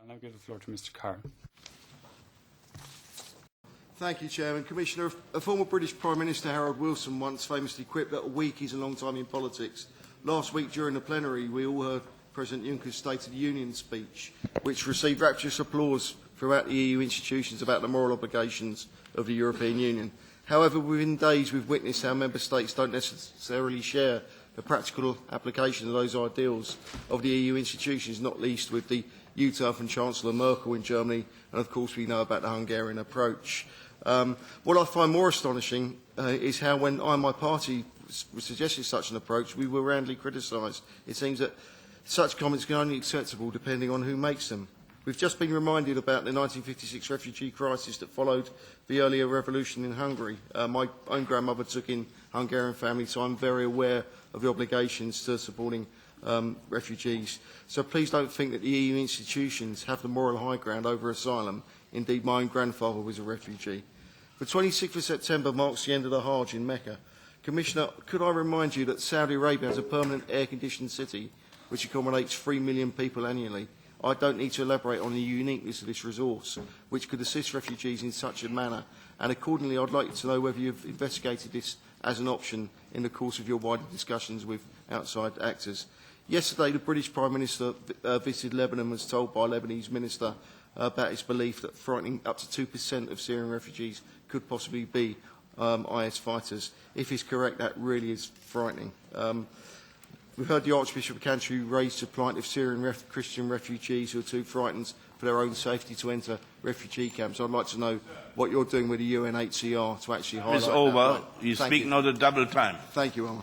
I'll now give the floor to Mr. Carr. Thank you, Chairman. Commissioner, a former British Prime Minister, Harold Wilson, once famously quipped that a week is a long time in politics. Last week during the plenary, we all heard President Juncker's State of the Union speech, which received rapturous applause throughout the EU institutions about the moral obligations of the European Union. However, within days we've witnessed how Member States don't necessarily share the practical application of those ideals of the EU institutions, not least with the UTAF and Chancellor Merkel in Germany, and of course we know about the Hungarian approach. What I find more astonishing is how when I and my party suggested such an approach, we were roundly criticised. It seems that such comments can only be acceptable depending on who makes them. We've just been reminded about the 1956 refugee crisis that followed the earlier revolution in Hungary. My own grandmother took in Hungarian families, so I'm very aware of the obligations to supporting refugees. So please don't think that the EU institutions have the moral high ground over asylum. Indeed, my own grandfather was a refugee. The 26th of September marks the end of the Hajj in Mecca. Commissioner, could I remind you that Saudi Arabia has a permanent air-conditioned city which accommodates 3 million people annually? I don't need to elaborate on the uniqueness of this resource, which could assist refugees in such a manner, and accordingly I'd like to know whether you've investigated this as an option in the course of your wider discussions with outside actors. Yesterday, the British Prime Minister visited Lebanon and was told by a Lebanese minister about his belief that frightening up to 2% of Syrian refugees could possibly be IS fighters. If he's correct, that really is frightening. We've heard the Archbishop of Canterbury raise the plight of Syrian Christian refugees who are too frightened for their own safety to enter refugee camps. I'd like to know what you're doing with the UNHCR to actually highlight Ms. that. Over, you speak now the double time. Thank you, Alan.